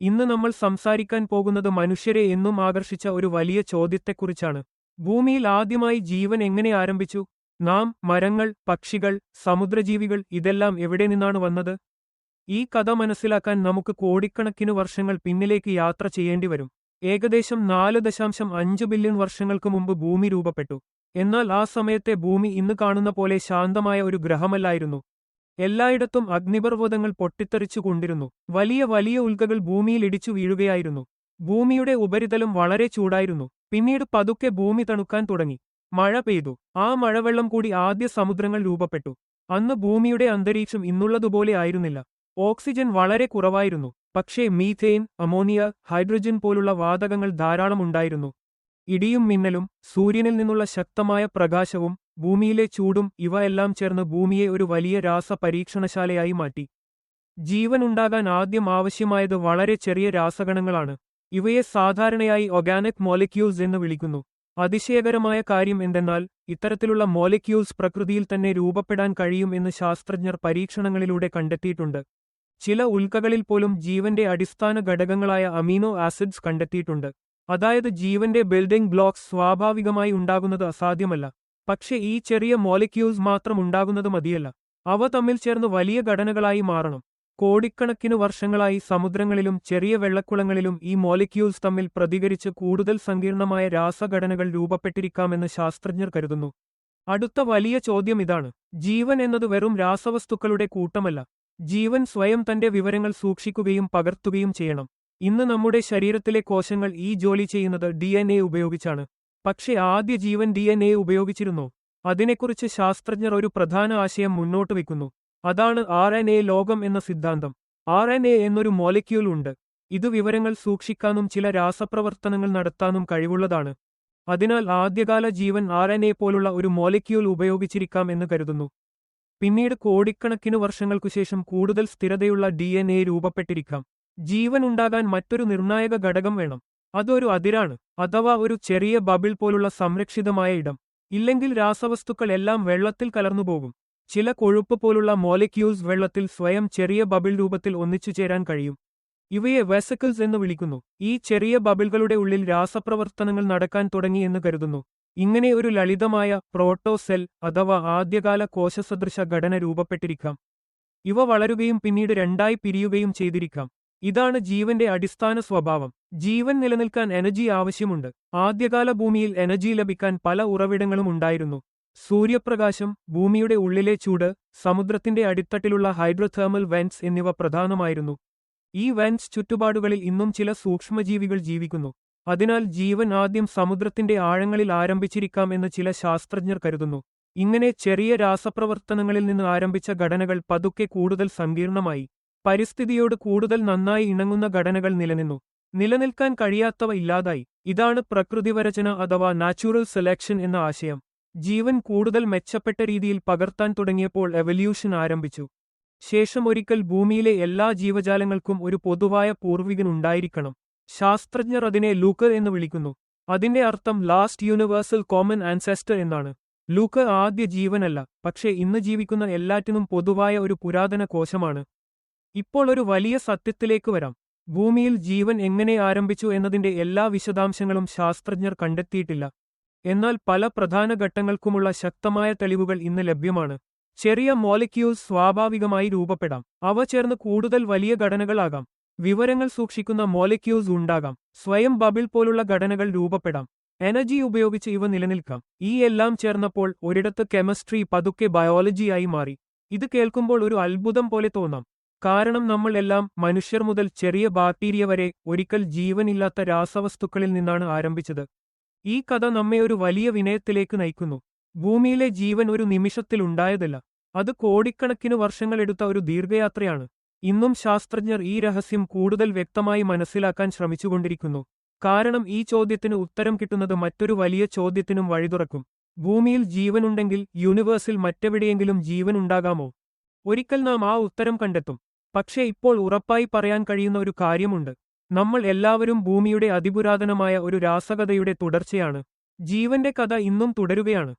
ഇന്ന് നമ്മൾ സംസാരിക്കാൻ പോകുന്നത് മനുഷ്യരെ എന്നും ആകർഷിച്ച ഒരു വലിയ ചോദ്യത്തെക്കുറിച്ചാണ്. ഭൂമിയിൽ ആദ്യമായി ജീവൻ എങ്ങനെ ആരംഭിച്ചു? നാം, മരങ്ങൾ, പക്ഷികൾ, സമുദ്രജീവികൾ ഇതെല്ലാം എവിടെ നിന്നാണ് വന്നത്? ഈ കഥ മനസ്സിലാക്കാൻ നമുക്ക് കോടിക്കണക്കിന് വർഷങ്ങൾ പിന്നിലേക്ക് യാത്ര ചെയ്യേണ്ടിവരും. ഏകദേശം 4.5 ബില്യൺ വർഷങ്ങൾക്ക് മുമ്പ് ഭൂമി രൂപപ്പെട്ടു. എന്നാൽ ആ സമയത്തെ ഭൂമി ഇന്ന് കാണുന്ന പോലെ ശാന്തമായ ഒരു ഗ്രഹമല്ലായിരുന്നു. എല്ലായിടത്തും അഗ്നിപർവ്വതങ്ങൾ പൊട്ടിത്തെറിച്ചുകൊണ്ടിരുന്നു. വലിയ വലിയ ഉൽക്കകൾ ഭൂമിയിൽ ഇടിച്ചു വീഴുകയായിരുന്നു. ഭൂമിയുടെ ഉപരിതലം വളരെ ചൂടായിരുന്നു. പിന്നീട് പതുക്കെ ഭൂമി തണുക്കാൻ തുടങ്ങി. മഴ പെയ്തു. ആ മഴവെള്ളം കൂടി ആദ്യ സമുദ്രങ്ങൾ രൂപപ്പെട്ടു. അന്ന് ഭൂമിയുടെ അന്തരീക്ഷം ഇന്നുള്ളതുപോലെ ആയിരുന്നില്ല. ഓക്സിജൻ വളരെ കുറവായിരുന്നു. പക്ഷേ മീഥേൻ, അമോണിയ, ഹൈഡ്രജൻ പോലുള്ള വാതകങ്ങൾ ധാരാളം ഉണ്ടായിരുന്നു. ഇടിയും മിന്നലും, സൂര്യനിൽ നിന്നുള്ള ശക്തമായ പ്രകാശവും, ഭൂമിയിലെ ചൂടും ഇവ എല്ലാം ചേർന്ന് ഭൂമിയെ ഒരു വലിയ രാസ പരീക്ഷണശാലയായി മാറ്റി. ജീവൻ ഉണ്ടാകാൻ ആദ്യം ആവശ്യമായത് വളരെ ചെറിയ രാസകണങ്ങളാണ്. ഇവയെ സാധാരണയായി ഓർഗാനിക് മോളിക്യൂൾസ് എന്ന് വിളിക്കുന്നു. അതിശയകരമായ കാര്യം എന്തെന്നാൽ ഇത്തരത്തിലുള്ള മോളിക്യൂൾസ് പ്രകൃതിയിൽ തന്നെ രൂപപ്പെടാൻ കഴിയും എന്ന് ശാസ്ത്രജ്ഞർ പരീക്ഷണങ്ങളിലൂടെ കണ്ടെത്തിയിട്ടുണ്ട്. ചില ഉൽക്കകളിൽ പോലും ജീവന്റെ അടിസ്ഥാന ഘടകങ്ങളായ അമീനോ ആസിഡ്സ് കണ്ടെത്തിയിട്ടുണ്ട്. അതായത് ജീവന്റെ ബിൽഡിംഗ് ബ്ലോക്സ് സ്വാഭാവികമായി ഉണ്ടാകുന്നത് അസാധ്യമല്ല. പക്ഷേ ഈ ചെറിയ മോളിക്യൂൾസ് മാത്രം ഉണ്ടാകുന്നത് മതിയല്ല. അവ തമ്മിൽ ചേർന്ന് വലിയ ഘടനകളായി മാറണം. കോടിക്കണക്കിന് വർഷങ്ങളായി സമുദ്രങ്ങളിലും ചെറിയ വെള്ളക്കുളങ്ങളിലും ഈ മോളിക്യൂൾസ് തമ്മിൽ പ്രതികരിച്ച് കൂടുതൽ സങ്കീർണമായ രാസഘടനകൾ രൂപപ്പെട്ടിരിക്കാമെന്ന് ശാസ്ത്രജ്ഞർ കരുതുന്നു. അടുത്ത വലിയ ചോദ്യം ഇതാണ്: ജീവൻ എന്നത് വെറും രാസവസ്തുക്കളുടെ കൂട്ടമല്ല. ജീവൻ സ്വയം തന്റെ വിവരങ്ങൾ സൂക്ഷിക്കുകയും പകർത്തുകയും ചെയ്യണം. ഇന്ന് നമ്മുടെ ശരീരത്തിലെ കോശങ്ങൾ ഈ ജോലി ചെയ്യുന്നത് DNA ഉപയോഗിച്ചാണ്. പക്ഷേ ആദ്യ ജീവൻ DNA ഉപയോഗിച്ചിരുന്നോ? അതിനെക്കുറിച്ച് ശാസ്ത്രജ്ഞർ ഒരു പ്രധാന ആശയം മുന്നോട്ട് വയ്ക്കുന്നു. അതാണ് RNA ലോകം എന്ന സിദ്ധാന്തം. RNA എന്നൊരു മോളിക്യൂൾ ഉണ്ട്. ഇത് വിവരങ്ങൾ സൂക്ഷിക്കാനും ചില രാസപ്രവർത്തനങ്ങൾ നടത്താനും കഴിവുള്ളതാണ്. അതിനാൽ ആദ്യകാല ജീവൻ RNA പോലുള്ള ഒരു മോളിക്യൂൾ ഉപയോഗിച്ചിരിക്കാം എന്ന് കരുതുന്നു. പിന്നീട് കോടിക്കണക്കിന് വർഷങ്ങൾക്കുശേഷം കൂടുതൽ സ്ഥിരതയുള്ള DNA രൂപപ്പെട്ടിരിക്കാം. ജീവൻ ഉണ്ടാകാൻ മറ്റൊരു നിർണായക ഘടകം വേണം. അതൊരു അതിരാണ്, അഥവാ ഒരു ചെറിയ ബബിൾ പോലുള്ള സംരക്ഷിതമായ ഇടം. ഇല്ലെങ്കിൽ രാസവസ്തുക്കൾ എല്ലാം വെള്ളത്തിൽ കലർന്നുപോകും. ചില കൊഴുപ്പ് പോലുള്ള മോളിക്യൂൾസ് വെള്ളത്തിൽ സ്വയം ചെറിയ ബബിൾ രൂപത്തിൽ ഒന്നിച്ചുചേരാൻ കഴിയും. ഇവയെ വെസിക്കിൾസ് എന്ന് വിളിക്കുന്നു. ഈ ചെറിയ ബബിൾകളുടെ ഉള്ളിൽ രാസപ്രവർത്തനങ്ങൾ നടക്കാൻ തുടങ്ങി എന്ന് കരുതുന്നു. ഇങ്ങനെ ഒരു ലളിതമായ പ്രോട്ടോസെൽ അഥവാ ആദ്യകാല കോശസദൃശ ഘടന രൂപപ്പെട്ടിരിക്കാം. ഇവ വളരുകയും പിന്നീട് രണ്ടായി പിരിയുകയും ചെയ്തിരിക്കാം. ഇതാണ് ജീവന്റെ അടിസ്ഥാന സ്വഭാവം. ജീവൻ നിലനിൽക്കാൻ എനർജി ആവശ്യമുണ്ട്. ആദ്യകാല ഭൂമിയിൽ എനർജി ലഭിക്കാൻ പല ഉറവിടങ്ങളും ഉണ്ടായിരുന്നു. സൂര്യപ്രകാശം, ഭൂമിയുടെ ഉള്ളിലെ ചൂട്, സമുദ്രത്തിന്റെ അടിത്തട്ടിലുള്ള ഹൈഡ്രോതേർമൽ വെന്റ്സ് എന്നിവ പ്രധാനമായിരുന്നു. ഈ വെന്റ്സ് ചുറ്റുപാടുകളിൽ ഇന്നും ചില സൂക്ഷ്മജീവികൾ ജീവിക്കുന്നു. അതിനാൽ ജീവൻ ആദ്യം സമുദ്രത്തിന്റെ ആഴങ്ങളിൽ ആരംഭിച്ചിരിക്കാം എന്ന് ചില ശാസ്ത്രജ്ഞർ കരുതുന്നു. ഇങ്ങനെ ചെറിയ രാസപ്രവർത്തനങ്ങളിൽ നിന്ന് ആരംഭിച്ച ഘടനകൾ പതുക്കെ കൂടുതൽ സങ്കീർണമായി. പരിസ്ഥിതിയോട് കൂടുതൽ നന്നായി ഇണങ്ങുന്ന ഘടനകൾ നിലനിന്നു. നിലനിൽക്കാൻ കഴിയാത്തവ ഇല്ലാതായി. ഇതാണ് പ്രകൃതിവരചന അഥവാ നാച്ചുറൽ സെലക്ഷൻ എന്ന ആശയം. ജീവൻ കൂടുതൽ മെച്ചപ്പെട്ട രീതിയിൽ പകർത്താൻ തുടങ്ങിയപ്പോൾ എവല്യൂഷൻ ആരംഭിച്ചു. ശേഷം ഒരിക്കൽ ഭൂമിയിലെ എല്ലാ ജീവജാലങ്ങൾക്കും ഒരു പൊതുവായ പൂർവികൻ ഉണ്ടായിരിക്കണം. ശാസ്ത്രജ്ഞർ അതിനെ ലൂക്ക് എന്ന് വിളിക്കുന്നു. അതിന്റെ അർത്ഥം ലാസ്റ്റ് യൂണിവേഴ്സൽ കോമൺ ആൻസെസ്റ്റർ എന്നാണ്. ലൂക്ക് ആദ്യ ജീവനല്ല, പക്ഷേ ഇന്ന് ജീവിക്കുന്ന എല്ലാറ്റിനും പൊതുവായ ഒരു പുരാതന കോശമാണ്. ഇപ്പോൾ ഒരു വലിയ സത്യത്തിലേക്ക് വരാം. ഭൂമിയിൽ ജീവൻ എങ്ങനെ ആരംഭിച്ചു എന്നതിന്റെ എല്ലാ വിശദാംശങ്ങളും ശാസ്ത്രജ്ഞർ കണ്ടെത്തിയിട്ടില്ല. എന്നാൽ പല പ്രധാന ഘട്ടങ്ങൾക്കുമുള്ള ശക്തമായ തെളിവുകൾ ഇന്ന് ലഭ്യമാണ്. ചെറിയ മോളിക്യൂൾസ് സ്വാഭാവികമായി രൂപപ്പെടാം. അവ ചേർന്ന് കൂടുതൽ വലിയ ഘടനകളാകാം. വിവരങ്ങൾ സൂക്ഷിക്കുന്ന മോളിക്യൂൾസ് ഉണ്ടാകാം. സ്വയം ബബിൾ പോലുള്ള ഘടനകൾ രൂപപ്പെടാം. എനർജി ഉപയോഗിച്ച് ഇവ നിലനിൽക്കാം. ഈ എല്ലാം ചേർന്നപ്പോൾ ഒരിടത്ത് കെമിസ്ട്രി പതുക്കെ ബയോളജിയായി മാറി. ഇത് കേൾക്കുമ്പോൾ ഒരു അത്ഭുതം പോലെ തോന്നാം. കാരണം നമ്മൾ എല്ലാം, മനുഷ്യർ മുതൽ ചെറിയ ബാക്ടീരിയ വരെ, ഒരിക്കൽ ജീവനില്ലാത്ത രാസവസ്തുക്കളിൽ നിന്നാണ് ആരംഭിച്ചത്. ഈ കഥ നമ്മെ ഒരു വലിയ വിനയത്തിലേക്ക് നയിക്കുന്നു. ഭൂമിയിലെ ജീവൻ ഒരു നിമിഷത്തിൽ ഉണ്ടായതല്ല. അത് കോടിക്കണക്കിന് വർഷങ്ങളെടുത്ത ഒരു ദീർഘയാത്രയാണ്. ഇന്നും ശാസ്ത്രജ്ഞർ ഈ രഹസ്യം കൂടുതൽ വ്യക്തമായി മനസ്സിലാക്കാൻ ശ്രമിച്ചുകൊണ്ടിരിക്കുന്നു. കാരണം ഈ ചോദ്യത്തിന് ഉത്തരം കിട്ടുന്നത് മറ്റൊരു വലിയ ചോദ്യത്തിനും വഴിതുറക്കും. ഭൂമിയിൽ ജീവനുണ്ടെങ്കിൽ യൂണിവേഴ്സിൽ മറ്റെവിടെയെങ്കിലും ജീവൻ ഉണ്ടാകാമോ? ഒരിക്കൽ നാം ആ ഉത്തരം കണ്ടെത്തും. പക്ഷേ ഇപ്പോൾ ഉറപ്പായി പറയാൻ കഴിയുന്ന ഒരു കാര്യമുണ്ട്. നമ്മൾ എല്ലാവരും ഭൂമിയുടെ അതിപുരാതനമായ ഒരു രാസകഥയുടെ തുടർച്ചയാണ്. ജീവന്റെ കഥ ഇന്നും തുടരുകയാണ്.